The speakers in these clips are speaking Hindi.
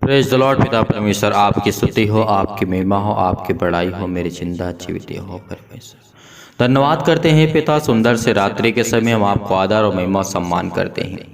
Praise the Lord. पिता परमेश्वर आपकी स्तुति हो, आपकी महिमा हो, आपकी बड़ाई हो, मेरी जिंदा जीवित हो परमेश्वर। धन्यवाद करते हैं पिता, सुंदर से रात्रि के समय हम आपको आदर और महिमा सम्मान करते हैं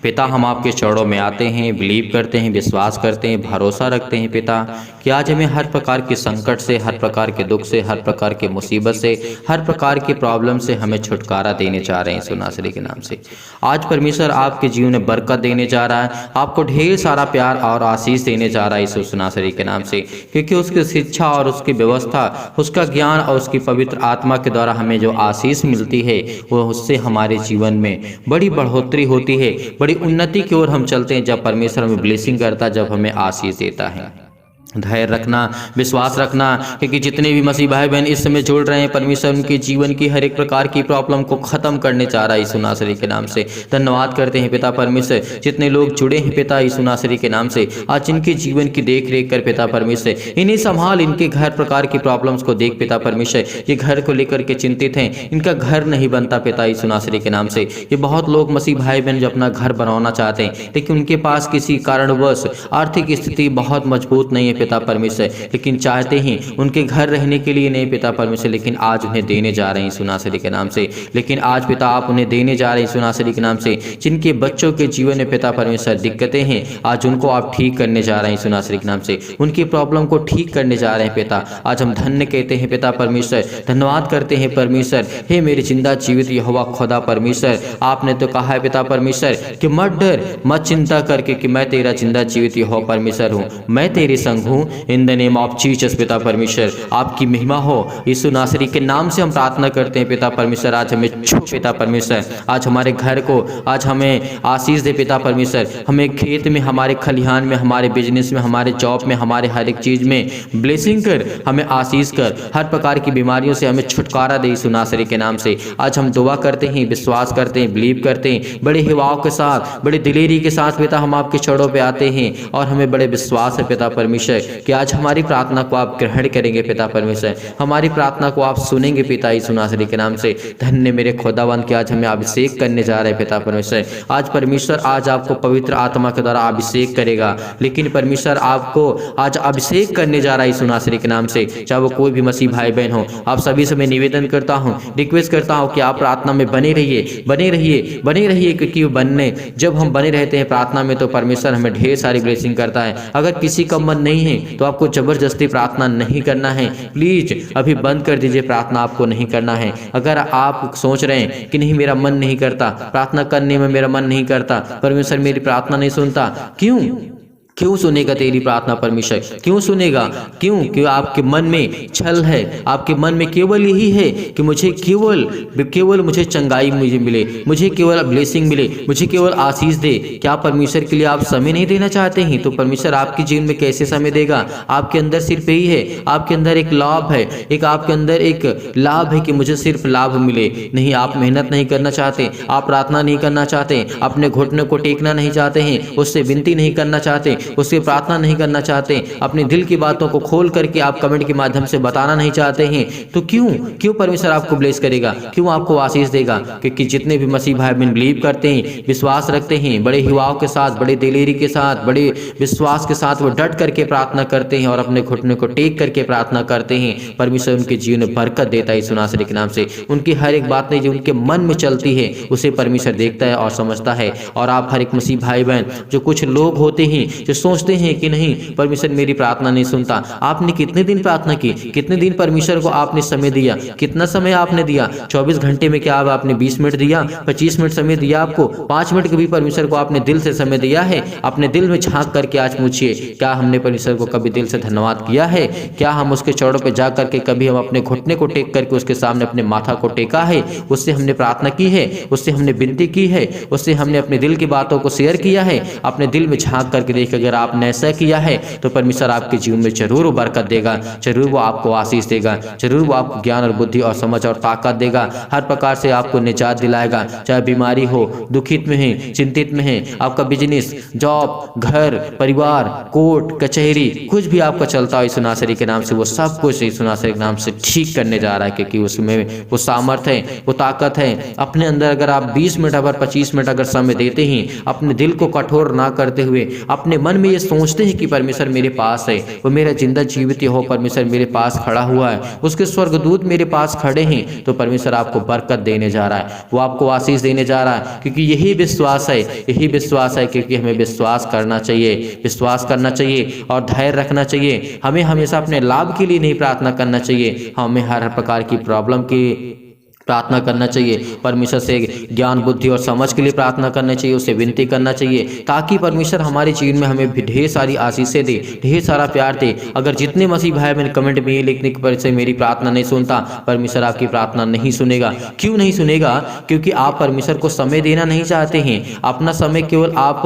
पिता। हम आपके चरणों में आते हैं, बिलीव करते हैं, विश्वास करते हैं, भरोसा रखते हैं पिता कि आज हमें हर प्रकार के संकट से, हर प्रकार के दुख से, हर प्रकार की मुसीबत से, हर प्रकार की प्रॉब्लम से हमें छुटकारा देने जा रहे हैं यीशु नासरी के नाम से। आज परमेश्वर आपके जीवन में बरकत देने जा रहा है, आपको ढेर सारा प्यार और आशीष देने जा रहा है यीशु नासरी के नाम से, क्योंकि उसकी शिक्षा और उसकी व्यवस्था, उसका ज्ञान और उसकी पवित्र आत्मा के द्वारा हमें जो आशीष मिलती है वो उससे हमारे जीवन में बड़ी बढ़ोतरी होती है, बड़ी उन्नति की ओर हम चलते हैं जब परमेश्वर हमें ब्लेसिंग करता, जब हमें आशीष देता है। धैर्य रखना, विश्वास रखना, क्योंकि जितने भी मसीह भाई बहन इस समय जुड़ रहे हैं, परमेश्वर उनके जीवन की हर एक प्रकार की प्रॉब्लम को खत्म करने चाह रहा है यीशु नासरी के नाम से। धन्यवाद करते हैं पिता परमेश्वर, जितने लोग जुड़े हैं पिता यीशु नासरी के नाम से, आज इनके जीवन की देख रेख कर पिता परमेश्वर, इन्हें संभाल, इनके घर प्रकार की प्रॉब्लम्स को देख पिता परमेश्वर। ये घर को लेकर के चिंतित हैं, इनका घर नहीं बनता पिता यीशु नासरी के नाम से। ये बहुत लोग मसीह भाई बहन जो अपना घर बनाना चाहते हैं, लेकिन उनके पास किसी कारणवश आर्थिक स्थिति बहुत मजबूत नहीं है पिता परमेश्वर, लेकिन चाहते हैं उनके घर रहने के लिए नहीं पिता परमेश्वर, लेकिन आज उन्हें देने जा रहे हैं यीशु नासरी के नाम से। लेकिन आज पिता आप उन्हें देने जा रहे हैं यीशु नासरी के नाम से। जिनके बच्चों के जीवन में पिता परमेश्वर दिक्कतें हैं, आज उनको आप ठीक करने जा रहे हैं यीशु नासरी के नाम से। उनकी प्रॉब्लम को ठीक करने जा रहे हैं पिता। आज हम धन्य कहते हैं पिता परमेश्वर, धन्यवाद करते हैं परमेश्वर। हे मेरे जिंदा जीवित यहोवा खुदा परमेश्वर, आपने तो कहा है पिता परमेश्वर कि मत डर, मत चिंता करके कि मैं तेरा जिंदा जीवित यहोवा परमेश्वर हूँ, मैं तेरे संग हूँ। इन द नेम ऑफ जीसस पिता परमेश्वर, आपकी महिमा हो यीशु नासरी के नाम से हम प्रार्थना करते हैं पिता परमेश्वर। आज हमें छू पिता परमेश्वर, आज हमारे घर को, आज हमें आशीष दे पिता परमेश्वर। हमें खेत में, हमारे खलिहान में, हमारे बिजनेस में, हमारे जॉब में, हमारे हर एक चीज में ब्लेसिंग कर, हमें आशीष कर, हर प्रकार की बीमारियों से हमें छुटकारा दे यीशु नासरी के नाम से। आज हम दुआ करते हैं, विश्वास करते हैं, बिलीव करते हैं, बड़े हिवाओं के साथ, बड़े दिलेरी के साथ पिता हम आपके चरणों पे आते हैं, और हमें बड़े विश्वास है पिता परमेश्वर कि आज हमारी प्रार्थना को आप ग्रहण करेंगे पिता परमेश्वर, हमारी प्रार्थना को आप सुनेंगे पिता यीशु नासरी के नाम से। धन्य मेरे खुदावन कि आज हमें अभिषेक करने जा रहे हैं पिता परमेश्वर। आज परमेश्वर आज आपको पवित्र आत्मा के द्वारा अभिषेक करेगा, लेकिन परमेश्वर आपको आज अभिषेक करने जा रहा है यीशु नासरी के नाम से। चाहे वो कोई भी मसीह भाई बहन हो, आप सभी से मैं निवेदन करता हूँ, रिक्वेस्ट करता हूँ कि आप प्रार्थना में बने रहिए, बने रहिए, बने रहिए, क्योंकि बनने जब हम बने रहते हैं प्रार्थना में तो परमेश्वर हमें ढेर सारी ब्लेसिंग करता है। अगर किसी का मन नहीं है तो आपको जबरदस्ती प्रार्थना नहीं करना है, प्लीज अभी बंद कर दीजिए, प्रार्थना आपको नहीं करना है। अगर आप सोच रहे हैं कि नहीं मेरा मन नहीं करता, प्रार्थना करने में मेरा मन नहीं करता, परमेश्वर मेरी प्रार्थना नहीं सुनता, क्यों सुनेगा तेरी प्रार्थना परमेश्वर? क्यों सुनेगा? क्यों आपके मन में छल है, आपके मन में केवल यही है कि मुझे केवल मुझे चंगाई मुझे मिले, मुझे केवल ब्लेसिंग मिले, मुझे केवल आशीष दे। क्या परमेश्वर के लिए आप समय नहीं देना चाहते हैं? तो परमेश्वर आपके जीवन में कैसे समय देगा? आपके अंदर सिर्फ यही है, आपके अंदर एक लाभ है, आपके अंदर एक लाभ है कि मुझे सिर्फ लाभ मिले। नहीं, आप मेहनत नहीं करना चाहते, आप प्रार्थना नहीं करना चाहते, अपने घुटने को टेकना नहीं चाहते हैं, उससे विनती नहीं करना चाहते, उससे प्रार्थना नहीं करना चाहते, अपने दिल की बातों को खोल करके आप कमेंट के माध्यम से बताना नहीं चाहते हैं, तो क्यों परमेश्वर आपको ब्लेस करेगा? क्यों आपको आशीष देगा? क्योंकि जितने भी मसीह भाई बहन बिलीव करते हैं, विश्वास रखते हैं, बड़े हिवाओं के साथ, बड़े दिलेरी के साथ, बड़े विश्वास के साथ वो डट करके प्रार्थना करते हैं और अपने घुटने को टेक करके प्रार्थना करते हैं, परमेश्वर उनके जीवन में बरकत देता है यीशु नासरी के नाम से। उनकी हर एक बात नहीं जो उनके मन में चलती है उसे परमेश्वर देखता है और समझता है। और आप हर एक मसीह भाई बहन, जो कुछ लोग होते हैं जो सोचते हैं कि नहीं परमेश्वर मेरी प्रार्थना नहीं सुनता, आपने कितने दिन प्रार्थना की, कितने दिन परमेश्वर को आपने समय दिया, कितना समय आपने दिया? 24 घंटे में क्या आपने 20 मिनट दिया, 25 मिनट समय दिया, आपको 5 मिनट कभी परमेश्वर को आपने दिल से समय दिया है? अपने दिल में झांक करके आज पूछिए, क्या हमने परमेश्वर को कभी दिल से धन्यवाद किया है? क्या हम उसके चरणों पर जा करके कभी हम अपने घुटने को टेक करके उसके सामने अपने माथा को टेका है, उससे हमने प्रार्थना की है, उससे हमने विनती की है, उससे हमने अपने दिल की बातों को शेयर किया है? अपने दिल में झांक करके देख, अगर आपने ऐसा किया है तो परमेश्वर आपके जीवन में जरूर बरकत देगा, जरूर वो आपको आशीष देगा, जरूर वो आपको ज्ञान और बुद्धि और समझ और ताकत देगा, हर प्रकार से आपको निजात दिलाएगा। चाहे बीमारी हो, दुखित में है, चिंतित में है, आपका बिजनेस, जॉब, घर, परिवार, कोर्ट कचहरी, कुछ भी आपका चलता हो यीशु नासरी के नाम से, वो सब कुछ यीशु नासरी के नाम से ठीक करने जा रहा है, क्योंकि उसमें वो सामर्थ है, वो ताकत है। अपने अंदर अगर आप 20 मिनट अगर 25 मिनट अगर समय देते हैं, अपने दिल को कठोर ना करते हुए, अपने मन मन में ये सोचते हैं कि परमेश्वर मेरे पास है, वो मेरा जिंदा जीवित हो परमेश्वर मेरे पास खड़ा हुआ है, उसके स्वर्गदूत मेरे पास खड़े हैं, तो परमेश्वर आपको बरकत देने जा रहा है, वो आपको आशीष देने जा रहा है। क्योंकि यही विश्वास है, यही विश्वास है। क्योंकि हमें विश्वास करना चाहिए, विश्वास करना चाहिए और धैर्य रखना चाहिए। हमें हमेशा अपने लाभ के लिए नहीं प्रार्थना करना चाहिए, हमें हर प्रकार की प्रॉब्लम की प्रार्थना करना चाहिए। परमेश्वर से ज्ञान बुद्धि और समझ के लिए प्रार्थना करना चाहिए, उसे विनती करना चाहिए, ताकि परमेश्वर हमारे जीवन में हमें ढेर सारी आशीषें दे, ढेर सारा प्यार दे। अगर जितने मसीह भाई मैंने कमेंट में ये लिखने की वजह से मेरी प्रार्थना नहीं सुनता, परमेश्वर आपकी प्रार्थना नहीं सुनेगा। क्यों नहीं सुनेगा? क्योंकि आप परमेश्वर को समय देना नहीं चाहते हैं। अपना समय केवल आप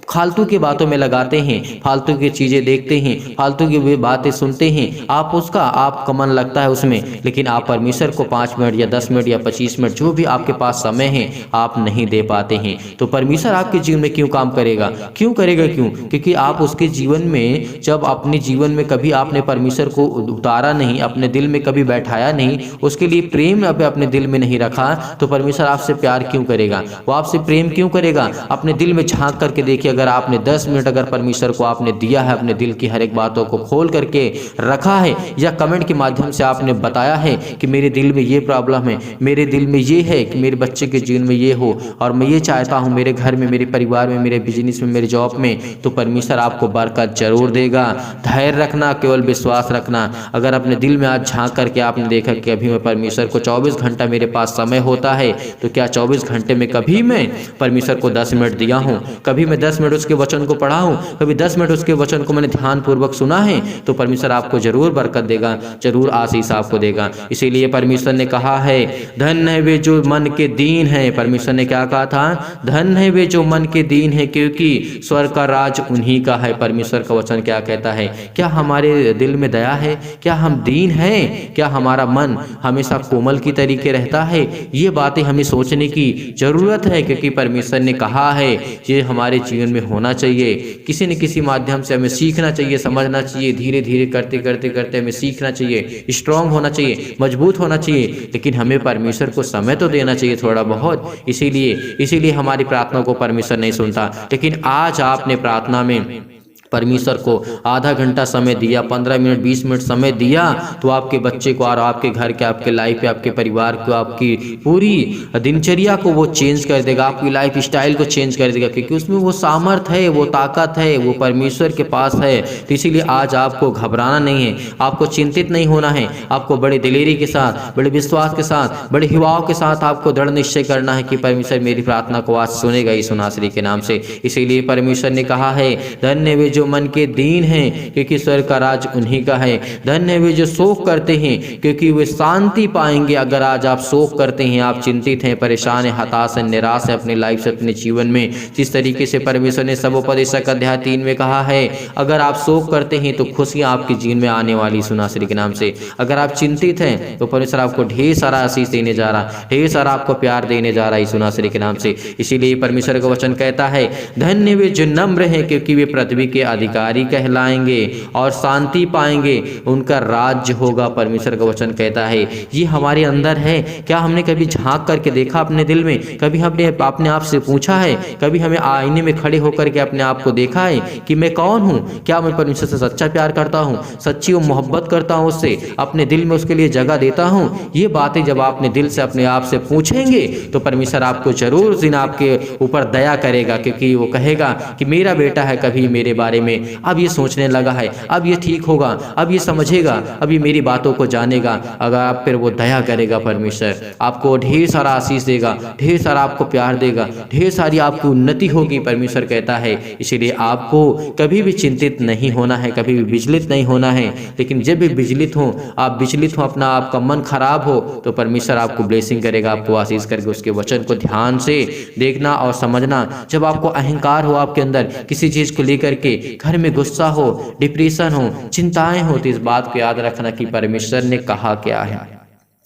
फालतू की बातों में लगाते हैं, फालतू की चीज़ें देखते हैं, फालतू की बातें सुनते हैं, आपका मन लगता है उसमें, लेकिन आप परमेश्वर को 5 मिनट या 10 मिनट या 25 मिनट जो भी आपके पास समय है आप नहीं दे पाते हैं। तो परमेश्वर आपके जीवन में क्यों काम करेगा? क्यों करेगा? क्यों? क्योंकि आप उसके जीवन में, जब अपने जीवन में कभी आपने परमेश्वर को उतारा नहीं, अपने दिल में कभी बैठाया नहीं, उसके लिए प्रेम अपने दिल में नहीं रखा, तो परमेश्वर आपसे प्यार क्यों करेगा? वो आपसे प्रेम क्यों करेगा? अपने दिल में झांक करके देखिए, अगर आपने 10 मिनट अगर परमेश्वर को आपने दिया है, अपने दिल की हर एक बातों को खोल करके रखा है, या कमेंट के माध्यम से आपने बताया है कि मेरे दिल में ये प्रॉब्लम है, मेरे दिल में ये है कि मेरे बच्चे के जीवन में ये हो, और मैं ये चाहता हूँ मेरे घर में, मेरे परिवार में, मेरे बिजनेस में, मेरे जॉब में, तो परमेश्वर आपको बरकत जरूर देगा। धैर्य रखना, केवल विश्वास रखना। अगर अपने दिल में आज झांक करके आपने देखा कि अभी मैं परमेश्वर को 24 घंटा मेरे पास समय होता है, तो क्या 24 घंटे में कभी मैं परमेश्वर को 10 मिनट दिया हूँ? कभी मैं 10 मिनट उसके वचन को पढ़ा हूँ? कभी 10 मिनट उसके वचन को मैंने ध्यान पूर्वक सुना है? तो परमेश्वर आपको जरूर बरकत देगा, जरूर आशीष आपको देगा। इसीलिए परमेश्वर ने कहा है, धन्य है वे जो मन के दीन हैं। परमेश्वर ने क्या कहा था? धन्य है वे जो मन के दीन हैं, क्योंकि स्वर्ग का राज उन्हीं का है। परमेश्वर का वचन क्या कहता है? क्या हमारे दिल में दया है? क्या हम दीन हैं? क्या हमारा मन हमेशा कोमल की तरीके रहता है? ये बातें हमें सोचने की जरूरत है, क्योंकि परमेश्वर ने कहा है ये हमारे जीवन में होना चाहिए। किसी न किसी माध्यम से हमें सीखना चाहिए, समझना चाहिए, धीरे धीरे करते करते करते हमें सीखना चाहिए, स्ट्रांग होना चाहिए, मजबूत होना चाहिए। लेकिन हमें परमेश्वर को समय तो देना चाहिए थोड़ा बहुत। इसीलिए हमारी प्रार्थना को परमेश्वर नहीं सुनता। लेकिन आज आपने प्रार्थना में परमेश्वर को आधा घंटा समय दिया, 15 मिनट 20 मिनट समय दिया, तो आपके बच्चे को और आपके घर के, आपके लाइफ पे, आपके परिवार को, आपकी पूरी दिनचर्या को वो चेंज कर देगा, आपकी लाइफ स्टाइल को चेंज कर देगा। क्योंकि उसमें वो सामर्थ है, वो ताकत है, वो परमेश्वर के पास है। तो इसीलिए आज आपको घबराना नहीं है, आपको चिंतित नहीं होना है। आपको बड़े दिलेरी के साथ, बड़े विश्वास के साथ, बड़े युवाओं के साथ आपको दृढ़ निश्चय करना है कि परमेश्वर मेरी प्रार्थना को आज सुनेगा यीशु नासरी के नाम से। इसीलिए परमेश्वर ने कहा है, धन्य वे जो मन के दीन हैं, क्योंकि स्वर्ग का राज उन्हीं का है। धन्य वे जो शोक करते हैं, क्योंकि वे शांति पाएंगे। अगर आज आप शोक करते हैं, आप चिंतित हैं, परेशान हैं, हताश हैं, निराश हैं अपनी लाइफ से, अपने जीवन में, जिस तरीके से परमेश्वर ने सबोपदेशक अध्याय 3 में कहा है, अगर आप शोक करते हैं तो खुशियां आपके जीवन में आने वाली सुनाश्री के नाम से। अगर आप चिंतित हैं तो परमेश्वर आपको ढेर सारा आशीष देने जा रहा, ढेर सारा आपको प्यार देने जा रहा है सुनाश्री के नाम से। इसीलिए परमेश्वर का वचन कहता है, धन्य वे जो नम्र हैं, क्योंकि वे पृथ्वी के अधिकारी कहलाएंगे और शांति पाएंगे, उनका राज्य होगा। परमेश्वर का वचन कहता है ये हमारे अंदर है। क्या हमने कभी झांक करके देखा अपने दिल में? कभी हमने अपने आप से पूछा है? कभी हमें आईने में खड़े होकर के अपने आप को देखा है कि मैं कौन हूँ? क्या मैं परमेश्वर से सच्चा प्यार करता हूँ, सच्ची मोहब्बत करता हूँ उससे, अपने दिल में उसके लिए जगह देता हूँ? ये बातें जब आपने दिल से अपने आप से पूछेंगे तो परमेश्वर आपको जरूर दिन आपके ऊपर दया करेगा, क्योंकि वो कहेगा कि मेरा बेटा है, कभी मेरे बारे में अब ये सोचने लगा है, अब ये ठीक होगा, अब ये समझेगा, अब ये मेरी बातों को जानेगा। अगर आप फिर वो दया करेगा, परमेश्वर आपको ढेर सारा आशीष देगा, ढेर सारा आपको प्यार देगा, ढेर सारी आपकी उन्नति होगी। परमेश्वर कहता है इसीलिए आपको कभी भी चिंतित नहीं होना है, कभी भी विचलित नहीं होना है। लेकिन जब भी विचलित हो, आप विचलित हो, अपना आपका मन खराब हो, तो परमेश्वर आपको ब्लेसिंग करेगा, आपको आशीष करके उसके वचन को ध्यान से देखना और समझना। जब आपको अहंकार हो आपके अंदर किसी चीज को लेकर के, घर में गुस्सा हो, डिप्रेशन हो, चिंताएं हो, तो इस बात को याद रखना कि परमेश्वर ने कहा क्या है।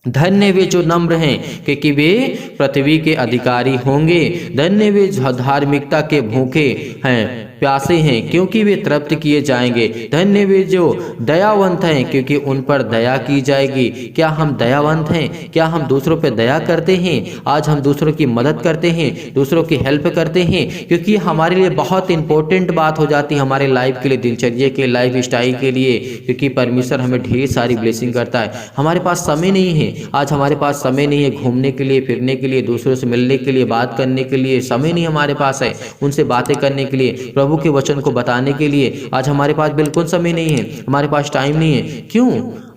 धन्य वे जो नम्र हैं, क्योंकि वे पृथ्वी के अधिकारी होंगे। धन्य वे जो धार्मिकता के भूखे हैं, प्यासे हैं क्योंकि वे तृप्त किए जाएंगे। धन्य वे जो दयावंत हैं क्योंकि उन पर दया की जाएगी। क्या हम दयावंत हैं? क्या हम दूसरों पर दया करते हैं? आज हम दूसरों की मदद करते हैं, दूसरों की हेल्प करते हैं, क्योंकि हमारे लिए बहुत इंपॉर्टेंट बात हो जाती है हमारे लाइफ के लिए, दिनचर्या के, लाइफ स्टाइल के लिए, क्योंकि परमेश्वर हमें ढेर सारी ब्लेसिंग करता है। हमारे पास समय नहीं है, आज हमारे पास समय नहीं है घूमने के लिए, फिरने के लिए, दूसरों से मिलने के लिए, बात करने के लिए समय नहीं हमारे पास है, उनसे बातें करने के लिए, प्रभु के वचन को बताने के लिए आज हमारे पास बिल्कुल समय नहीं है, हमारे पास टाइम नहीं है। क्यों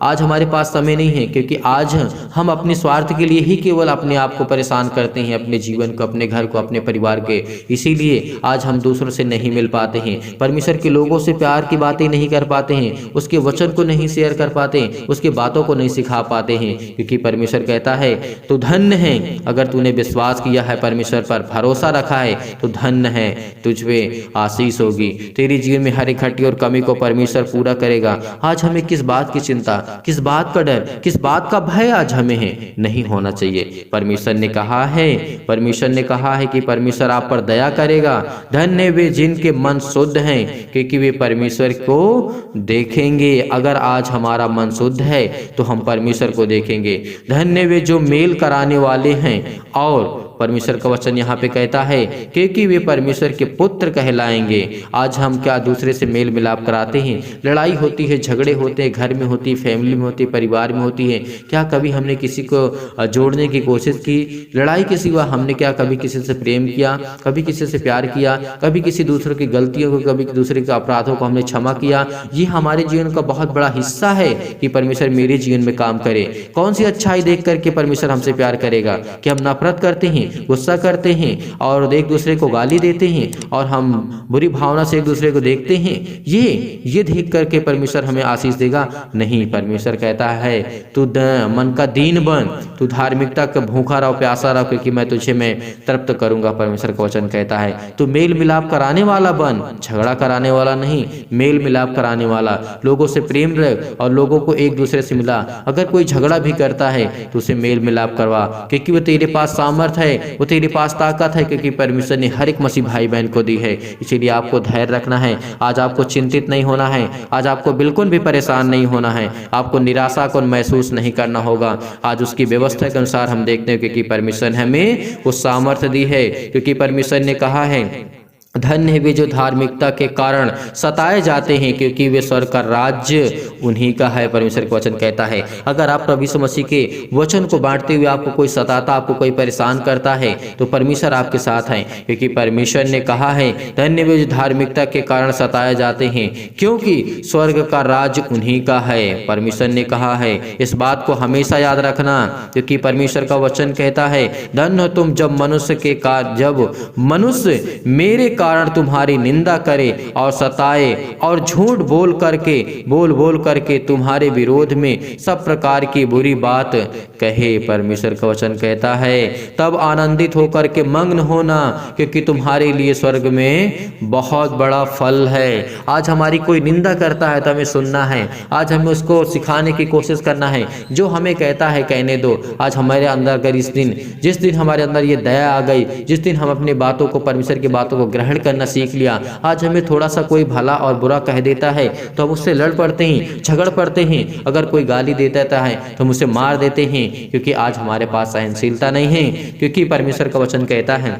आज हमारे पास समय नहीं है? क्योंकि आज हम अपने स्वार्थ के लिए ही केवल अपने आप को परेशान करते हैं, अपने जीवन को, अपने घर को, अपने परिवार के। इसीलिए आज हम दूसरों से नहीं मिल पाते हैं, परमेश्वर के लोगों से प्यार की बातें नहीं कर पाते हैं, उसके वचन को नहीं शेयर कर पाते, उसकी बातों को नहीं सिखा पाते हैं। क्योंकि परमेश्वर कहता है तो धन्य है अगर तूने विश्वास किया है, परमेश्वर पर भरोसा रखा है तो धन्य है, तुझ पे आशीष होगी। तेरी जीवन में हर इकट्ठी और कमी को परमेश्वर पूरा करेगा। आज हमें किस बात की चिंता, किस बात का डर, किस बात का भय आज हमें है? नहीं होना चाहिए। परमेश्वर ने कहा है, परमेश्वर ने कहा है कि परमेश्वर आप पर दया करेगा। धन्य वे जिनके मन शुद्ध हैं क्योंकि वे परमेश्वर को देखेंगे। अगर आज हमारा मन शुद्ध है तो हम परमेश्वर को देखेंगे। धन्य वे जो मेल कराने वाले हैं, और परमेश्वर का वचन यहाँ पे कहता है क्योंकि वे परमेश्वर के पुत्र कहलाएंगे। आज हम क्या दूसरे से मेल मिलाप कराते हैं? लड़ाई होती है, झगड़े होते हैं, घर में होती है, फैमिली में होती है, परिवार में होती है। क्या कभी हमने किसी को जोड़ने की कोशिश की? लड़ाई के सिवा हमने क्या कभी किसी से प्रेम किया, कभी किसी से प्यार किया, कभी किसी दूसरों की गलतियों को, कभी दूसरे के अपराधों को हमने क्षमा किया? ये हमारे जीवन का बहुत बड़ा हिस्सा है कि परमेश्वर मेरे जीवन में काम करे। कौन सी अच्छाई देख करके परमेश्वर हमसे प्यार करेगा? कि हम नफरत करते हैं, गुस्सा करते हैं और एक दूसरे को गाली देते हैं और हम बुरी भावना से एक दूसरे को देखते हैं? ये देख करके परमेश्वर हमें आशीष देगा? नहीं। परमेश्वर कहता है तू मन का दीन बन, तू धार्मिकता का भूखा रहो, प्यासा रहो, क्योंकि मैं तुझे तृप्त करूंगा। परमेश्वर का वचन कहता है तू मेल मिलाप कराने वाला बन, झगड़ा कराने वाला नहीं, मेल मिलाप कराने वाला। लोगों से प्रेम रख और लोगों को एक दूसरे से मिला। अगर कोई झगड़ा भी करता है तो उसे मेल मिलाप करवा, क्योंकि वो तेरे पास सामर्थ है, वो तेरे पास ताकत है, क्योंकि परमेश्वर ने हर एक मसीह भाई बहन को दी है। इसीलिए आपको धैर्य रखना है। आज आपको चिंतित नहीं होना है, आज आपको बिल्कुल भी परेशान नहीं होना है, आपको निराशा को महसूस नहीं करना होगा। आज उसकी व्यवस्था के अनुसार हम देखते हैं, क्योंकि परमेश्वर ने हमें वो सामर्थ्य दी है। क्योंकि परमेश्वर ने कहा है धन्य है वे जो धार्मिकता के कारण सताए जाते हैं क्योंकि वे स्वर्ग का राज्य उन्हीं का है। परमेश्वर का वचन कहता है अगर आप प्रभु यीशु मसीह के वचन को बांटते हुए आपको कोई सताता, आपको कोई परेशान करता है तो परमेश्वर आपके साथ है, क्योंकि परमेश्वर ने कहा है धन्य वे जो धार्मिकता के कारण सताए जाते हैं क्योंकि स्वर्ग का राज्य उन्हीं का है। परमेश्वर ने कहा है, इस बात को हमेशा याद रखना, क्योंकि परमेश्वर का वचन कहता है धन्य हो तुम जब मनुष्य मेरे कारण तुम्हारी निंदा करे और सताए और झूठ बोल करके तुम्हारे विरोध में सब प्रकार की बुरी बात कहे। परमेश्वर का वचन कहता है तब आनंदित होकर के मग्न होना, क्योंकि तुम्हारे लिए स्वर्ग में बहुत बड़ा फल है। आज हमारी कोई निंदा करता है तो हमें सुनना है, आज हमें उसको सिखाने की कोशिश करना है। जो हमें कहता है कहने दो। आज हमारे अंदर अगर जिस दिन हमारे अंदर ये दया आ गई, जिस दिन हम अपनी बातों को, परमेश्वर की बातों को ग्रहण करना सीख लिया, आज हमें थोड़ा सा कोई भला और बुरा कह देता है तो हम उससे लड़ पड़ते हैं, झगड़ पड़ते हैं। अगर कोई गाली दे देता है तो हम उसे मार देते हैं, क्योंकि आज हमारे पास सहनशीलता नहीं है। क्योंकि परमेश्वर का वचन कहता है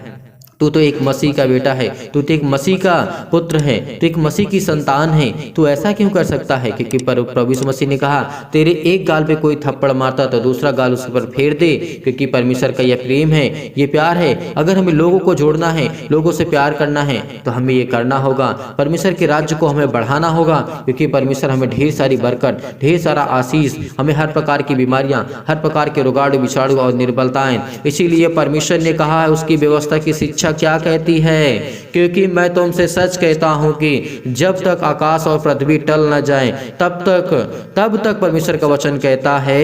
तू तो एक मसीह का बेटा है, तू तो एक मसीह का पुत्र है, तू एक मसीह की संतान है, तू ऐसा क्यों कर सकता है? क्योंकि प्रभु यीशु मसीह ने कहा तेरे एक गाल पे कोई थप्पड़ मारता तो दूसरा गाल उस पर फेर दे। क्योंकि परमेश्वर का यह प्रेम है, ये प्यार है। अगर हमें लोगों को जोड़ना है, लोगों से प्यार करना है तो हमें ये करना होगा। परमेश्वर के राज्य को हमें बढ़ाना होगा, क्योंकि परमेश्वर हमें ढेर सारी बरकत, ढेर सारा आशीष, हमें हर प्रकार की बीमारियां, हर प्रकार के रोगाणु, विषाणु और निर्बलताएं। इसीलिए परमेश्वर ने कहा है उसकी व्यवस्था की शिक्षा क्या कहती है, क्योंकि मैं तुमसे सच कहता हूं कि जब तक आकाश और पृथ्वी टल न जाए तब तक परमेश्वर का वचन कहता है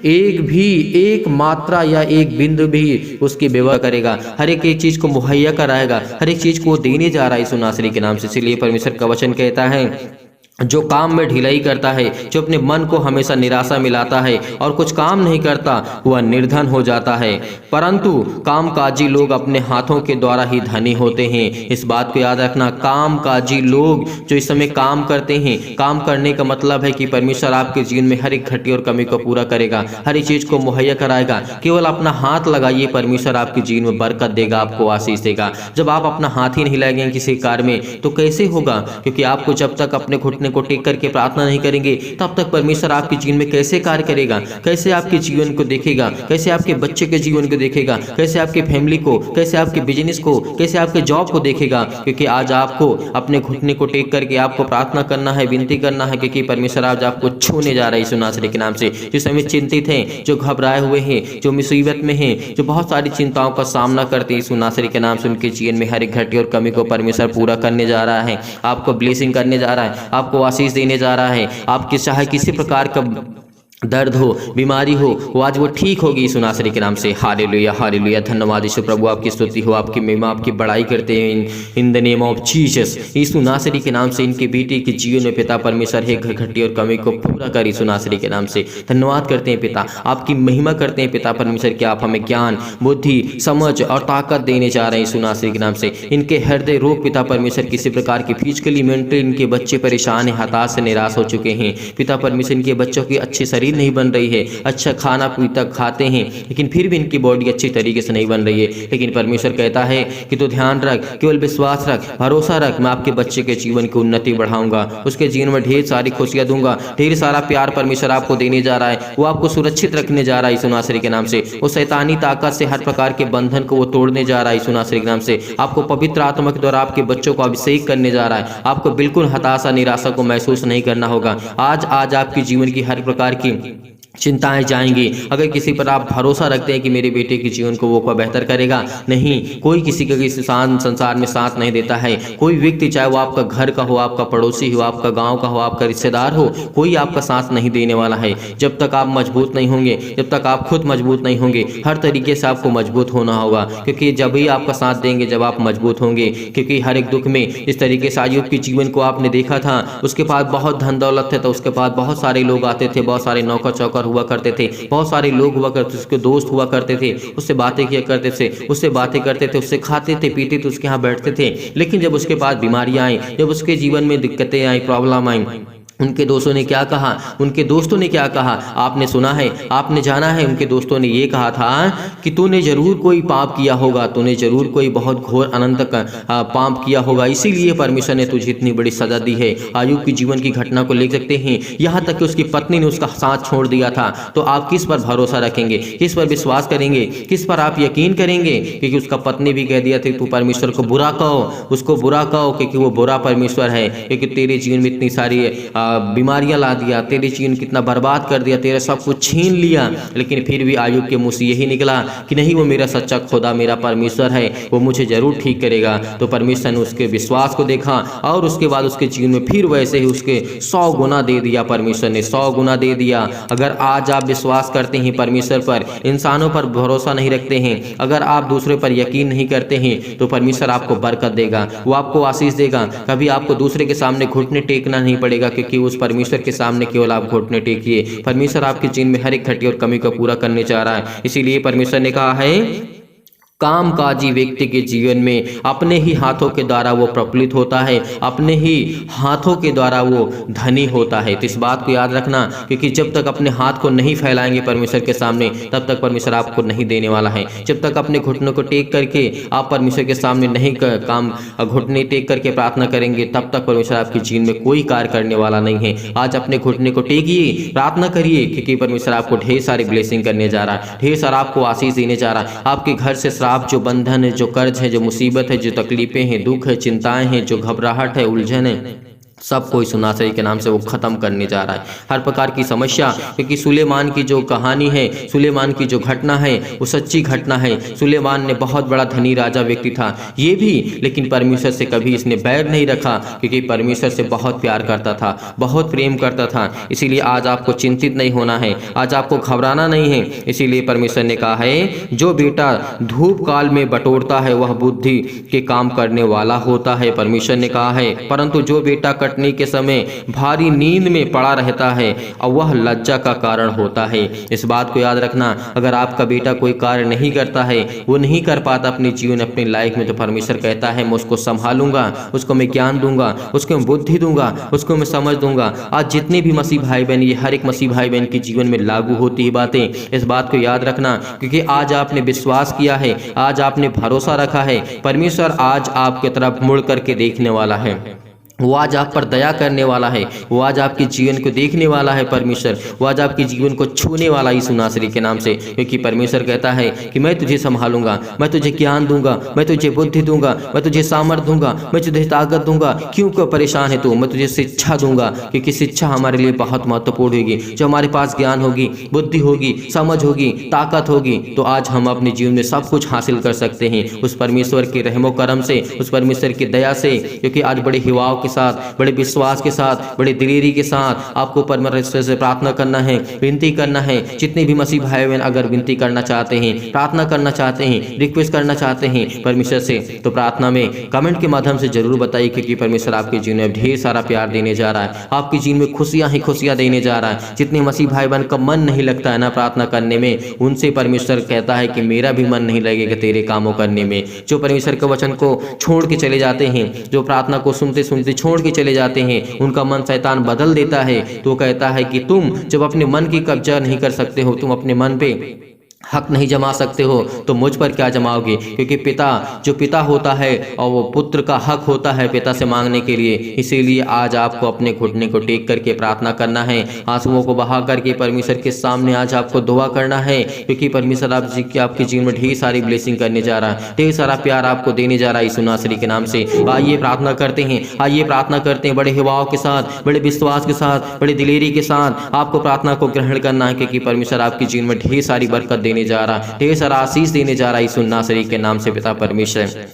एक मात्रा या एक बिंदु भी उसकी व्यवस्था करेगा। हर एक चीज को मुहैया कराएगा, हर एक चीज को देने जा रहा है यीशु नासरी के नाम से। इसलिए परमेश्वर का वचन कहता है जो काम में ढिलाई करता है, जो अपने मन को हमेशा निराशा मिलाता है और कुछ काम नहीं करता, वह निर्धन हो जाता है। परंतु कामकाजी लोग अपने हाथों के द्वारा ही धनी होते हैं। इस बात को याद रखना, कामकाजी लोग जो इस समय काम करते हैं, काम करने का मतलब है कि परमेश्वर आपके जीवन में हर एक घटी और कमी को पूरा करेगा, हर एक चीज को मुहैया कराएगा। केवल अपना हाथ लगाइए, परमेश्वर आपके जीवन में बरकत देगा, आपको आशीष देगा। जब आप अपना हाथ ही नहीं लगाएंगे किसी कार्य में तो कैसे होगा? क्योंकि आपको जब तक अपने घुटने को टेक करके प्रार्थना नहीं करेंगे तब तक परमेश्वर आपके जीवन में कैसे कार्य करेगा, कैसे आपके जीवन को देखेगा, कैसे आपके बच्चे के जीवन को देखेगा, कैसे आपके फैमिली को, कैसे आपके बिजनेस को, कैसे आपके जॉब को देखेगा। क्योंकि आज आपको अपने घुटने को टेक करके आपको प्रार्थना करना है, विनती करना है, क्योंकि परमेश्वर आज आपको छूने जा रहा है यीशु नासरी के नाम से। जो समय चिंतित हैं, जो घबराए हुए हैं, जो मुसीबत में हैं, जो बहुत सारी चिंताओं का सामना करते हैं, यीशु नासरी के नाम से उनके जीवन में हर एक घटी और कमी को परमेश्वर पूरा करने जा रहा है, आपको ब्लेसिंग करने जा रहा है, आपको आशीष देने जा रहा है। आपके चाहे किसी प्रकार का दर्द हो, बीमारी हो, वो आज वो ठीक होगी यीशु नासरी के नाम से। Hallelujah, hallelujah. धन्यवाद यीशु प्रभु, आपकी स्तुति हो, आपकी महिमा, आपकी बड़ाई करते हैं in the name of Jesus. यीशु नासरी के नाम से इनके बेटे के जीवन में पिता परमेश्वर है घटी और कमी को पूरा कर यीशु नासरी के नाम से। धन्यवाद करते हैं पिता, आपकी महिमा करते हैं पिता परमेश्वर कि आप हमें ज्ञान, बुद्धि, समझ और ताकत देने जा रहे हैं यीशु नासरी के नाम से। इनके हृदय रोग पिता परमेश्वर किसी प्रकार की फिजिकली मेंटली इनके बच्चे परेशान हैं, हताश से निराश हो चुके हैं पिता परमेश्वर। इनके बच्चों की अच्छी शरीर नहीं बन रही है, अच्छा खाना पीता खाते हैं लेकिन फिर भी इनकी बॉडी अच्छी तरीके से नहीं बन रही है। लेकिन परमेश्वर कहता है कि तू ध्यान रख, केवल विश्वास रख, भरोसा रख, मैं आपके बच्चे के जीवन की उन्नति बढ़ाऊंगा, उसके जीवन में ढेर सारी खुशियां दूंगा, ढेर सारा प्यार परमेश्वर आपको देने जा रहा है, वो आपको सुरक्षित रखने जा रहा है यीशु नासरी के नाम से। वो शैतानी ताकत से हर प्रकार के बंधन को वो तोड़ने जा रहा है यीशु नासरी के नाम से। आपको पवित्र आत्मा के द्वारा आपके बच्चों को अभिषेक करने जा रहा है, आपको बिल्कुल हताशा निराशा को महसूस नहीं करना होगा। आज आपके जीवन की हर प्रकार की चिंताएं जाएंगी। अगर किसी पर आप भरोसा रखते हैं कि मेरे बेटे के जीवन को वो बेहतर करेगा, नहीं, कोई किसी का किसी संसार में साथ नहीं देता है। कोई व्यक्ति, चाहे वो आपका घर का हो, आपका पड़ोसी हो, आपका गांव का हो, आपका रिश्तेदार हो, कोई आपका साथ नहीं देने वाला है। जब तक आप मजबूत नहीं होंगे, जब तक आप खुद मजबूत नहीं होंगे, हर तरीके से आपको मजबूत होना होगा। क्योंकि जब ही आपका साथ देंगे जब आप मजबूत होंगे। क्योंकि हर एक दुख में इस तरीके से अय्यूब के जीवन को आपने देखा था, उसके पास बहुत धन दौलत थे तो उसके पास बहुत सारे लोग आते थे, बहुत सारे नौकर चौकर हुआ करते थे, बहुत सारे लोग हुआ करते थे, उसके दोस्त हुआ करते थे, उससे बातें किया करते थे, उससे बातें करते थे, उससे खाते थे, पीते थे, उसके यहाँ बैठते थे। लेकिन जब उसके पास बीमारियां आई, जब उसके जीवन में दिक्कतें आई, प्रॉब्लम आई, उनके दोस्तों ने क्या कहा, उनके दोस्तों ने क्या कहा आपने सुना है, आपने जाना है। उनके दोस्तों ने ये कहा था कि तूने जरूर कोई पाप किया होगा, तूने जरूर कोई बहुत घोर अनंत पाप किया होगा, इसीलिए परमेश्वर ने तुझे इतनी बड़ी सजा दी है। अय्यूब की जीवन की घटना को ले सकते हैं, यहाँ तक कि उसकी पत्नी ने उसका साथ छोड़ दिया था। तो आप किस पर भरोसा रखेंगे, किस पर विश्वास करेंगे, किस पर आप यकीन करेंगे? क्योंकि उसका पत्नी भी कह दिया था तू परमेश्वर को बुरा कहो, उसको बुरा कहो, क्योंकि वो बुरा परमेश्वर है, क्योंकि तेरे जीवन में इतनी सारी बीमारियां ला दिया, तेरे जीवन कितना बर्बाद कर दिया, तेरा सब कुछ छीन लिया। लेकिन फिर भी अय्यूब के मुंह से यही निकला कि नहीं, वो मेरा सच्चा खुदा, मेरा परमेश्वर है, वो मुझे जरूर ठीक करेगा। तो परमेश्वर ने उसके विश्वास को देखा और उसके बाद उसके जीवन में फिर वैसे ही उसके 100 गुना दे दिया। परमेश्वर ने 100 गुना दे दिया। अगर आज आप विश्वास करते हैं परमेश्वर पर, इंसानों पर भरोसा नहीं रखते हैं, अगर आप दूसरे पर यकीन नहीं करते हैं, तो परमेश्वर आपको बरकत देगा, वो आपको आशीष देगा। कभी आपको दूसरे के सामने घुटने टेकना नहीं पड़ेगा, क्योंकि उस परमेश्वर के सामने केवल आप घुटने टेकिए। परमेश्वर आपके जीवन में हर एक घटी और कमी को पूरा करने जा रहा है। इसीलिए परमेश्वर ने कहा है कामकाजी व्यक्ति के जीवन में अपने ही हाथों के द्वारा वो प्रफुल्लित होता है, अपने ही हाथों के द्वारा वो धनी होता है। तो इस बात को याद रखना, क्योंकि जब तक अपने हाथ को नहीं फैलाएंगे परमेश्वर के सामने, तब तक परमेश्वर आपको नहीं देने वाला है। जब तक अपने घुटनों को टेक करके आप परमेश्वर के सामने नहीं काम घुटने टेक करके प्रार्थना करेंगे, तब तक परमेश्वर आपके जीवन में कोई कार्य करने वाला नहीं है। आज अपने घुटने को टेकिए, प्रार्थना करिए, क्योंकि परमेश्वर आपको ढेर सारी ब्लेसिंग करने जा रहा है, ढेर सारा आपको आशीष देने जा रहा है। आपके घर से आप जो बंधन है, जो कर्ज है, जो मुसीबत है, जो तकलीफें हैं, दुख है, चिंताएं हैं, जो घबराहट है, उलझन है, सब कोई सुनासरी के नाम से वो खत्म करने जा रहा है। हर प्रकार की समस्या, क्योंकि सुलेमान की जो कहानी है, सुलेमान की जो घटना है, वो सच्ची घटना है। सुलेमान ने बहुत बड़ा धनी राजा व्यक्ति था ये भी, लेकिन परमेश्वर से कभी इसने बैर नहीं रखा, क्योंकि परमेश्वर से बहुत प्यार करता था, बहुत प्रेम करता था। इसीलिए आज आपको चिंतित नहीं होना है, आज आपको घबराना नहीं है। इसीलिए परमेश्वर ने कहा है जो बेटा धूप काल में बटोरता है वह बुद्धि के काम करने वाला होता है। परमेश्वर ने कहा है, परंतु जो बेटा कटने के समय भारी नींद में पड़ा रहता है और वह लज्जा का कारण होता है। इस बात को याद रखना, अगर आपका बेटा कोई कार्य नहीं करता है, वो नहीं कर पाता अपने जीवन अपनी लाइफ में, तो परमेश्वर कहता है मैं उसको संभालूंगा, उसको मैं ज्ञान दूंगा, उसको मैं बुद्धि दूंगा, उसको मैं समझ दूंगा। आज जितने भी मसीह भाई बहन, ये हर एक मसीह भाई बहन के जीवन में लागू होती है बातें। इस बात को याद रखना, क्योंकि आज आपने विश्वास किया है, आज आपने भरोसा रखा है, परमेश्वर आज आपके तरफ मुड़ करके देखने वाला है, वो आज आप पर दया करने वाला है, वो आज आपके जीवन को देखने वाला है। परमेश्वर वो आज आपके जीवन को छूने वाला यीशु नासरी के नाम से, क्योंकि परमेश्वर कहता है कि मैं तुझे संभालूंगा, मैं तुझे ज्ञान दूंगा, मैं तुझे बुद्धि दूंगा, मैं तुझे सामर्थ दूंगा, मैं तुझे ताकत दूंगा। क्यों परेशान है तू? मैं तुझे शिक्षा दूंगा, क्योंकि शिक्षा हमारे लिए बहुत महत्वपूर्ण होगी। जो हमारे पास ज्ञान होगी, बुद्धि होगी, समझ होगी, ताकत होगी, तो आज हम अपने जीवन में सब कुछ हासिल कर सकते हैं उस परमेश्वर के रहमो करम से, उस परमेश्वर की दया से। क्योंकि आज बड़े हिवाव के साथ, बड़े विश्वास के साथ, बड़े दिलेरी के साथ आपको परमेश्वर से प्रार्थना करना है, विनती करना है। जितने भी मसीह भाई बहन अगर विनती करना चाहते हैं, प्रार्थना करना चाहते हैं, रिक्वेस्ट करना चाहते हैं परमेश्वर से, तो प्रार्थना में कमेंट के माध्यम से जरूर बताइए, क्योंकि परमेश्वर आपके जीवन में ढेर सारा प्यार देने जा रहा है, आपके जीवन में खुशियां ही खुशियां देने जा रहा है। जितने मसीह भाई बहन का मन नहीं लगता है ना प्रार्थना करने में, उनसे परमेश्वर कहता है कि मेरा भी मन नहीं लगेगा तेरे कामों करने में। जो परमेश्वर के वचन को छोड़ के चले जाते हैं, जो प्रार्थना को सुनते सुनते छोड़ के चले जाते हैं, उनका मन शैतान बदल देता है। तो कहता है कि तुम जब अपने मन की कब्जा नहीं कर सकते हो, तुम अपने मन पे हक नहीं जमा सकते हो, तो मुझ पर क्या जमाओगे? क्योंकि पिता जो पिता होता है और वो पुत्र का हक होता है पिता से मांगने के लिए। इसीलिए आज आपको अपने घुटने को टेक करके प्रार्थना करना है, आंसुओं को बहा करके परमेश्वर के सामने आज आपको दुआ करना है, क्योंकि परमेश्वर आपके जीवन में ढेर सारी ब्लेसिंग करने जा रहा है, ढेर सारा प्यार आपको देने जा रहा है यीशु नासरी के नाम से। आइए प्रार्थना करते हैं, आइए प्रार्थना करते हैं, बड़े हिवाव के साथ, बड़े विश्वास के साथ, बड़े दिलेरी के साथ आपको प्रार्थना को ग्रहण करना है, क्योंकि परमेश्वर आपके जीवन में ढेर सारी बरकत देने जा रहा, ढेर सारा आशीष देने जा रहा है यीशु नासरी के नाम से। पिता परमेश्वर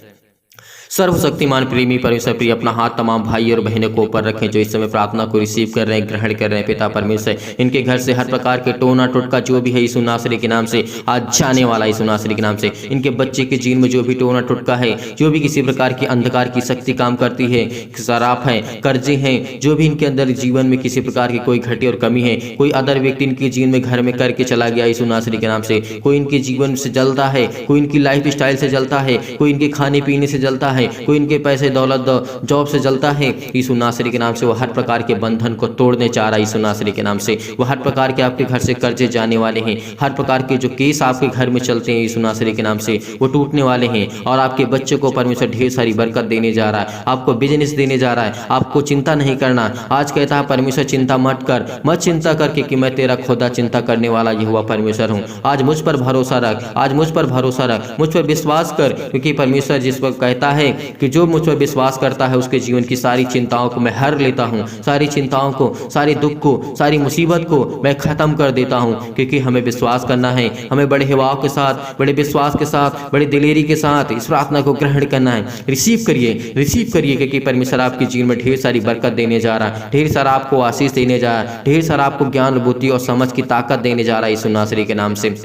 सर्वशक्तिमान प्रेमी परमेश्वर प्रिय, अपना हाथ तमाम भाई और बहनों को ऊपर रखें जो इस समय प्रार्थना को रिसीव कर रहे हैं, ग्रहण कर रहे हैं। पिता परमेश्वर इनके घर से हर प्रकार के टोना टोटका जो भी है यीशु नासरी के नाम से आज जाने वाला यीशु नासरी के नाम से। इनके बच्चे के जीवन में जो भी टोना टोटका है, जो भी किसी प्रकार की अंधकार की शक्ति काम करती है, शराब है, कर्जे हैं, जो भी इनके अंदर जीवन में किसी प्रकार की कोई घटी और कमी है, कोई अदर व्यक्ति इनके जीवन में घर में करके चला गया यीशु नासरी के नाम से, कोई इनके जीवन से जलता है, कोई इनकी लाइफ स्टाइल से जलता है, कोई इनके खाने पीने से जलता है, कोई इनके पैसे दौलत जॉब से जलता है, यीशु नासरी के नाम से वो हर प्रकार के बंधन को तोड़ने चाह रहा है यीशु नासरी के नाम से। वो हर प्रकार के आपके घर से कर्जे जाने वाले हैं, हर प्रकार के जो केस आपके घर में चलते हैं यीशु नासरी के नाम से वो टूटने वाले हैं। और आपके बच्चे को परमेश्वर ढेर सारी बरकत देने जा रहा है, आपको बिजनेस देने जा रहा है, आपको चिंता नहीं करना। आज कहता है परमेश्वर चिंता मत कर, मत चिंता करके कि मैं तेरा खुदा चिंता करने वाला यहोवा परमेश्वर हूँ। आज मुझ पर भरोसा रख, आज मुझ पर भरोसा रख, मुझ पर विश्वास कर, क्योंकि परमेश्वर जिस वक्त कहता है कि जो मुझ पर विश्वास करता है उसके जीवन की सारी चिंताओं को मैं हर लेता हूँ, सारी चिंताओं को, सारे दुख को, सारी मुसीबत को मैं खत्म कर देता हूँ। क्योंकि हमें विश्वास करना है, हमें बड़े हिवाव के साथ, बड़े विश्वास के साथ, बड़े दिलेरी के साथ इस प्रार्थना को ग्रहण करना है। रिसीव करिए, रिसीव करिए, क्योंकि परमेश्वर आपके जीवन में ढेर सारी बरकत देने जा रहा है, ढेर सारा आपको आशीष देने जा रहा है, ढेर सारा आपको ज्ञान बुद्धि और समझ की ताकत देने जा रहा है यीशु नासरी के नाम से।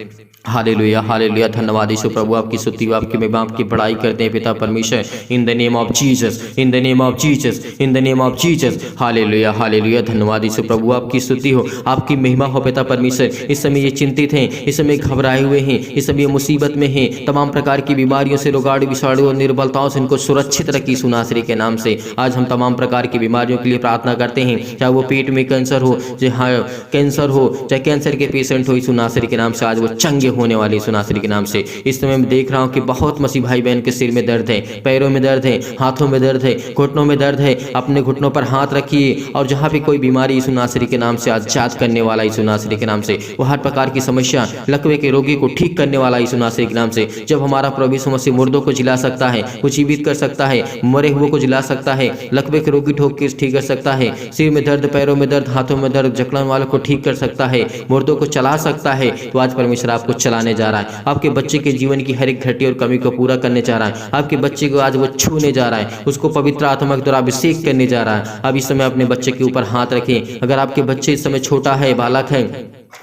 हालेलुया, हालेलुया, धन्यवाद यीशु प्रभु, आपकी स्तुति, आपकी महिमा, आपकी बड़ाई करते हैं पिता परमेश्वर। In the name of Jesus, in the name of Jesus, in the name of Jesus. हालेलुया, हालेलुया, धन्यवाद यीशु प्रभु, आपकी स्तुति हो, आपकी महिमा हो पिता परमेश्वर। इस समय ये चिंतित हैं, इस समय घबराए हुए हैं, इस समय मुसीबत में हैं, तमाम प्रकार की बीमारियों से, रोगाड़ू विषाणु और निर्बलताओं से इनको सुरक्षित रखी यीशु नासरी के नाम से। आज हम तमाम प्रकार की बीमारियों के लिए प्रार्थना करते हैं, चाहे वो पेट में कैंसर हो, चाहे कैंसर हो, चाहे कैंसर के पेशेंट हो, यीशु नासरी के नाम से आज वो चंगे होने वाले यीशु नासरी के नाम से। इस समय मैं देख रहा हूँ कि बहुत मसीह भाई बहन के सिर में दर्द है, पैरों में दर्द है, हाथों में दर्द है, घुटनों में दर्द है। अपने घुटनों पर हाथ रखिए और जहाँ पे कोई बीमारी यीशु नासरी के नाम से आज जांच करने वाला यीशु नासरी के नाम से, वो हर प्रकार की समस्या, लकवे के रोगी को ठीक करने वाला यीशु नासरी के नाम से। जब हमारा प्रभु यीशु मसीह मुर्दों को जिला सकता है, वो जीवित कर सकता है, मरे हुए को जिला सकता है, लकवे के रोगी ठोक के ठीक कर सकता है, सिर में दर्द, पैरों में दर्द, हाथों में दर्द, जकड़न वालों को ठीक कर सकता है, मुर्दों को चला सकता है, तो आज परमेश्वर आपको चलाने जा रहा है। आपके बच्चे के जीवन की हर एक घटी और कमी को पूरा करने जा रहा है। आपके बच्चे को आज वो छूने जा रहा है, उसको पवित्र आत्मा के द्वारा अभिषेक करने जा रहा है। अब इस समय अपने बच्चे के ऊपर हाथ रखें। अगर आपके बच्चे इस समय छोटा है, बालक है,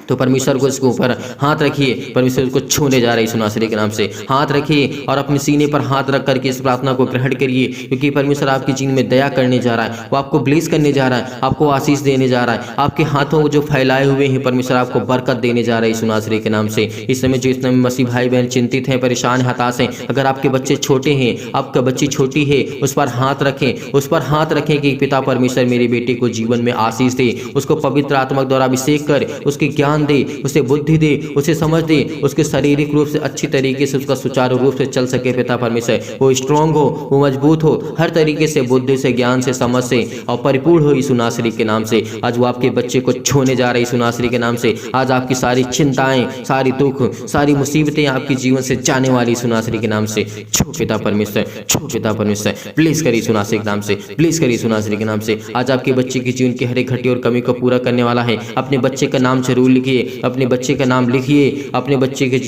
तो परमेश्वर को इसके ऊपर हाथ रखिए, परमेश्वर को छूने जा रहे यीशु नासरी के नाम से हाथ रखिए और अपने सीने पर हाथ रख करके इस प्रार्थना को ग्रहण करिए, क्योंकि परमेश्वर आपकी जीवन में दया करने जा रहा है, वो आपको ब्लेस करने जा रहा है, आपको आशीष देने जा रहा है। आपके हाथों जो फैलाए हुए हैं परमेश्वर आपको बरकत देने जा रहा है यीशु नासरी के नाम से। इस समय जो इस समय मसीह भाई बहन चिंतित हैं, परेशान, हताश हैं, अगर आपके बच्चे छोटे हैं, आपका बच्ची छोटी है, उस पर हाथ रखें, उस पर हाथ रखें कि पिता परमेश्वर मेरे बेटे को जीवन में आशीष दे, उसको पवित्र आत्मा द्वारा अभिषेक कर, उसके ज्ञान दे, उसे बुद्धि दे, उसे समझ दे, उसके शारीरिक रूप से अच्छी तरीके से उसका सुचारू रूप से चल सके पिता परमेश्वर, वो स्ट्रांग हो, वो मजबूत हो, हर तरीके से बुद्धि से, ज्ञान से, समझ से और परिपूर्ण हो यीशु नासरी के नाम से। आज वो आपके बच्चे को छूने जा रहे यीशु नासरी के नाम से। आज आपकी सारी चिंताएं, सारी दुख, सारी मुसीबतें आपके जीवन से जाने वाली यीशु नासरी के नाम से। छू पिता परमेश्वर, छू पिता परमेश्वर, प्लीज करिए यीशु नासरी के नाम से, प्लीज करिए यीशु नासरी के नाम से। आज आपके बच्चे के जीवन की हर एक घटी और कमी को पूरा करने वाला है। अपने बच्चे का नाम जरूर लिखिए, अपने बच्चे का नाम लिखिए, अपने बच्चे के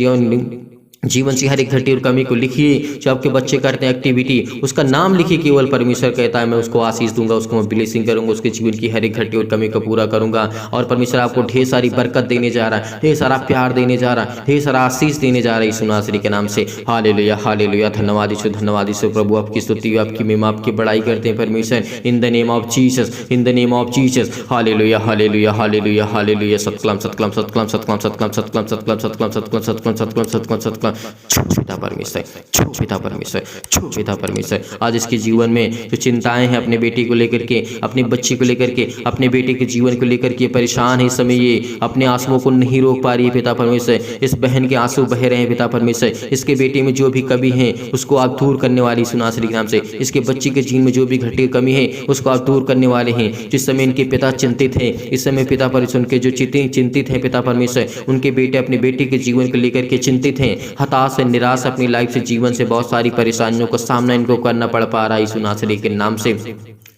जीवन से हर एक घटी और कमी को लिखिए। जो आपके बच्चे करते हैं एक्टिविटी, उसका नाम लिखिए। केवल परमेश्वर कहता है मैं उसको आशीष दूंगा, उसको मैं ब्लेसिंग करूंगा, उसके जीवन की हर एक घटी और कमी को पूरा करूंगा। और परमेश्वर आपको ढेर सारी बरकत देने जा रहा है, ढेर सारा प्यार देने जा रहा है, ढेर सारा आशीष देने जा रहा है यीशु नासरी के नाम से। हालेलुया, हालेलुया, धन्यवाद यीशु, धन्यवाद यीशु। प्रभु आपकी स्तुति, आपकी महिमा, आपकी बड़ाई करते हैं परमेश्वर, in the name of Jesus, in the name of Jesus. हालेलुया, हालेलुया, हालेलुया, हालेलुया। सतकलम, सतकलम, सतकलम, सतकलम, सतकलम, सतकलम, सतकलम, सतकलम, सतकलम, सतकलम, सतकलम, सतकलम, सतकलम। पिता परमेश्वर, छू पिता परमेश्वर, छू पिता परमेश्वर। आज इसके जीवन में जो चिंताएं हैं अपने बेटे को लेकर के, अपने बच्चे को लेकर के, अपने बेटे के जीवन को लेकर के परेशान है, इस समय ये अपने आंसुओं को नहीं रोक पा रही है पिता परमेश्वर। इस बहन के आंसू बह रहे हैं पिता परमेश्वर। इसके बेटे में जो भी कमी है उसको आप दूर करने वाली यीशु नासरी के नाम से। इसके बच्चे के जीवन में जो भी घटी कमी है उसको आप दूर करने वाले हैं। जिस समय इनके पिता चिंतित हैं, इस समय पिता परमेश्वर उनके जो चिंतित हैं पिता परमेश्वर, उनके बेटे अपने बेटे के जीवन को लेकर के चिंतित हैं, हताश है, निराश अपनी लाइफ से, जीवन से बहुत सारी परेशानियों का सामना इनको करना पड़ पा रहा है यीशु नासरी के नाम से।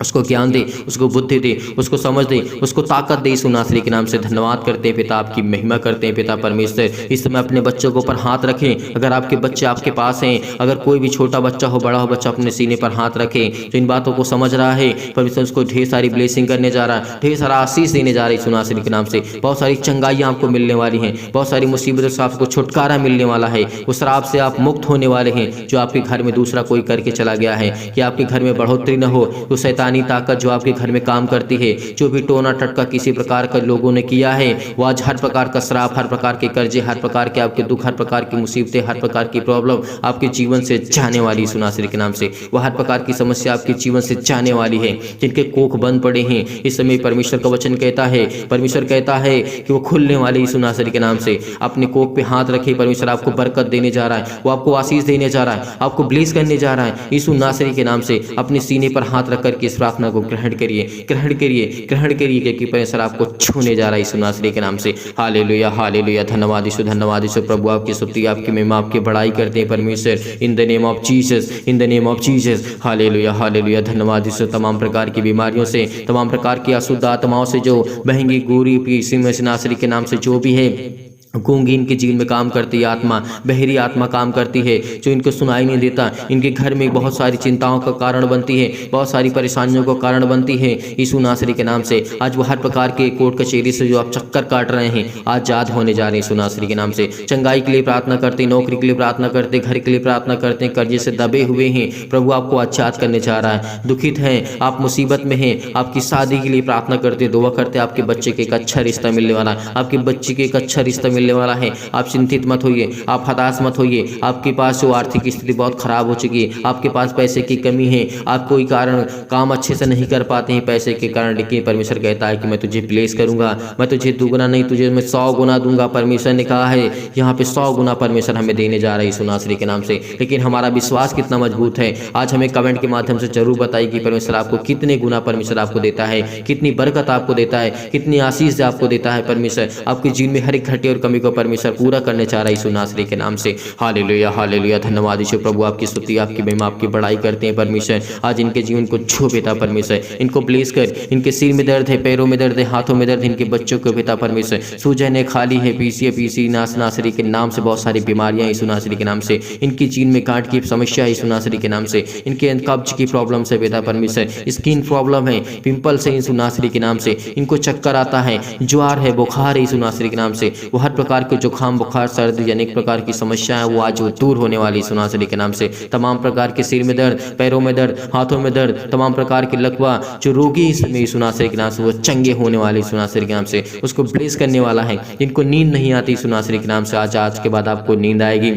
उसको ज्ञान दे, उसको बुद्धि दे, उसको समझ दे, उसको ताकत दे यीशु नासरी के नाम से। धन्यवाद करते हैं पिता, आपकी महिमा करते हैं पिता परमेश्वर। इस समय अपने बच्चों के ऊपर हाथ रखें। अगर आपके बच्चे आपके पास हैं, अगर कोई भी छोटा बच्चा हो, बड़ा हो बच्चा, अपने सीने पर हाथ रखे जो इन बातों को समझ रहा है, परमेश्वर उसको ढेर सारी ब्लेसिंग करने जा रहा है, ढेर सारा आशीष देने जा रहा है यीशु नासरी के नाम से। बहुत सारी चंगाइयाँ आपको मिलने वाली हैं, बहुत सारी मुसीबतों से आपको छुटकारा मिलने वाला है, उस श्राप से आप मुक्त होने वाले हैं जो आपके घर में दूसरा कोई करके चला गया है। कि आपके घर में बढ़ोतरी न हो, तो शैतानी ताकत जो आपके घर में काम करती है, जो भी टोना टटका किसी प्रकार का लोगों ने किया है, वो आज हर प्रकार का श्राप, हर प्रकार के कर्जे, हर प्रकार के आपके दुख, हर प्रकार की मुसीबतें, हर प्रकार की प्रॉब्लम आपके जीवन से जाने वाली यीशु नासरी के नाम से। वो हर प्रकार की समस्या आपके जीवन से जाने वाली है। जिनके कोख बंद पड़े हैं इस समय परमेश्वर का वचन कहता है, परमेश्वर कहता है कि वो खुलने वाले यीशु नासरी के नाम से। अपने कोख पे हाथ रखे, परमेश्वर आपको बरकत देने जा रहा है, वो आपको आशीष देने जा रहा है, आपको ब्लेस करने जा रहा है यीशु नासरी के नाम से। अपने सीने पर हाथ रख करके इस प्रार्थना को ग्रहण करिए, ग्रहण करिए, ग्रहण करिए, क्योंकि परमेश्वर आपको छूने जा रहा है यीशु नासरी के नाम से। हालेलुया, हालेलुया, धन्यवाद यीशु, धन्यवाद यीशु। प्रभु आपकी स्तुति, आपकी महिमा, आपकी बड़ाई करते हैं परमेश्वर, in the name of Jesus, in the name of Jesus. हालेलुया, हालेलुया, धन्यवाद यीशु। तमाम प्रकार की बीमारियों से, तमाम प्रकार की अशुद्ध आत्माओं से जो बहेंगी गोरी यीशु नासरी के नाम से जो भी है, गूंगी इनके जीवन में काम करती है आत्मा, बहरी आत्मा काम करती है, जो इनको सुनाई नहीं देता, इनके घर में बहुत सारी चिंताओं का कारण बनती है, बहुत सारी परेशानियों का कारण बनती है यीशु नासरी के नाम से। आज वो हर प्रकार के कोर्ट कचहरी से जो आप चक्कर काट रहे हैं आजाद होने जा रहे हैं यीशु नासरी के नाम से। चंगाई के लिए प्रार्थना करते, नौकरी के लिए प्रार्थना करते, घर के लिए प्रार्थना करते, कर्जे से दबे हुए हैं, प्रभु आपको आजाद करने जा रहा है। दुखित हैं, आप मुसीबत में हैं, आपकी शादी के लिए प्रार्थना करते, दुआ करते, आपके बच्चे के एक अच्छा रिश्ता मिलने वाला है, आपके बच्चे के एक अच्छा रिश्ता मिलने वाला है। आप चिंतित मत होइए, आप हताश मत होइए। आपके पास जो आर्थिक स्थिति बहुत खराब हो चुकी है, आपके पास पैसे की कमी है, आप कोई कारण काम अच्छे से नहीं कर पाते हैं पैसे के कारण, लेकिन परमेश्वर कहता है कि मैं तुझे ब्लेस करूंगा, मैं तुझे दुगना नहीं, तुझे मैं 100 गुना दूंगा। परमेश्वर ने कहा है यहाँ पे 100 गुना परमेश्वर हमें देने जा रहा है यीशु नासरी के नाम से। लेकिन हमारा विश्वास कितना मजबूत है, आज हमें कमेंट के माध्यम से जरूर बताइए कि परमेश्वर आपको कितने गुना परमेश्वर आपको देता है, कितनी बरकत आपको देता है, कितनी आशीष आपको देता है। परमेश्वर आपके जीवन में हर एक घटे और कमी कमी को परमेश्वर पूरा करने चाह रहा है यीशु नासरी के नाम से। हालेलुया हालेलुया, धन्यवाद यीशु प्रभु, आपकी स्तुति आपकी महिमा आपकी बड़ाई करते हैं परमेश्वर। आज इनके जीवन को छू पिता परमेश्वर, इनको ब्लेस कर। इनके सिर में दर्द है, पैरों में दर्द है, हाथों में दर्द, इनके बच्चों को पिता परमेश्वर सूजन है, खाली है, पीसी नासरी के नाम से बहुत सारी बीमारियां यीशु नासरी के नाम से। इनकी जीन में गांठ की समस्या है यीशु नासरी के नाम से। इनके कब्ज की प्रॉब्लम से पिता परमेश्वर, स्किन प्रॉब्लम है, पिंपल्स है यीशु नासरी के नाम से। इनको चक्कर आता है, ज्वार है, बुखार है यीशु नासरी के नाम से। वो हर प्रकार के जुकाम बुखार सर्दी अनेक प्रकार की समस्या है वो आज वो दूर होने वाली यीशु नासरी के नाम से। तमाम प्रकार के सिर में दर्द, पैरों में दर्द, हाथों में दर्द, तमाम प्रकार के लकवा जो रोगी इसमें यीशु नासरी के नाम से वो चंगे होने वाले यीशु नासरी के नाम से। उसको ब्लेस करने वाला है। इनको नींद नहीं आती यीशु नासरी के नाम से, आज के बाद आपको नींद आएगी।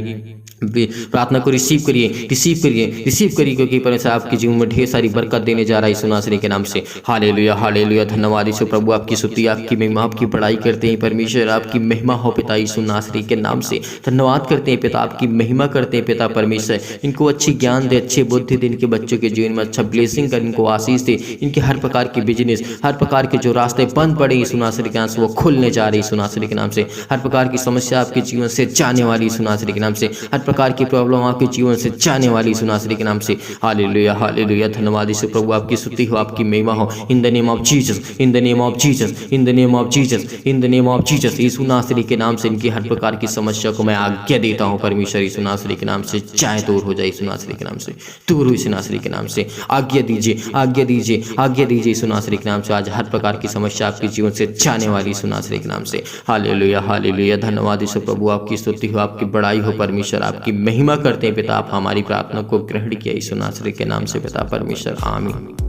प्रार्थना को रिसीव करिए क्योंकि परमेश्वर आपके जीवन में ढेर सारी बरकत देने जा रहा है यीशु नासरी के नाम से। हालेलुया हालेलुया, धन्यवाद यीशु प्रभु, आपकी स्तुति आपकी महिमा आपकी बड़ाई करते हैं परमेश्वर। आपकी महिमा हो पिता यीशु नासरी के नाम से। धन्यवाद करते हैं पिता, आपकी महिमा करते हैं पिता परमेश्वर। इनको अच्छी ज्ञान दे, अच्छी बुद्धि दे, इनके बच्चों के जीवन में अच्छा ब्लेसिंग कर, इनको आशीष दे। इनके हर प्रकार के बिजनेस, हर प्रकार के जो रास्ते बंद पड़े यीशु नासरी के नाम से वो खुलने जा रहे यीशु नासरी के नाम से। हर प्रकार की समस्या आपके जीवन से जाने वाली यीशु नासरी के नाम से। हर प्रकार की प्रॉब्लम आपके जीवन से जाने वाली यीशु नासरी के नाम से। हालेलुया हालेलुया, धन्यवाद यीशु प्रभु, आपकी स्तुति हो आपकी महिमा हो। In the name of Jesus, in the name of Jesus, in the name of Jesus, in the name of Jesus, यीशु नासरी के नाम से इनकी हर प्रकार की समस्या को मैं आज्ञा देता हूँ परमेश्वर। यीशु नासरी के नाम से चाहे दूर हो जाए यीशु नासरी के नाम से, दूर हो यीशु नासरी के नाम से। आज्ञा दीजिए आज्ञा दीजिए आज्ञा दीजिए यीशु नासरी के नाम से। आज हर प्रकार की समस्या आपके जीवन से जाने वाली यीशु नासरी के नाम से। हालेलुया हालेलुया, धन्यवाद यीशु प्रभु, आपकी स्तुति हो आपकी बड़ाई हो परमेश्वर। आपकी महिमा करते हैं पिता, आप हमारी प्रार्थना को ग्रहण किया यीशु नासरी के नाम से पिता परमेश्वर, आमीन।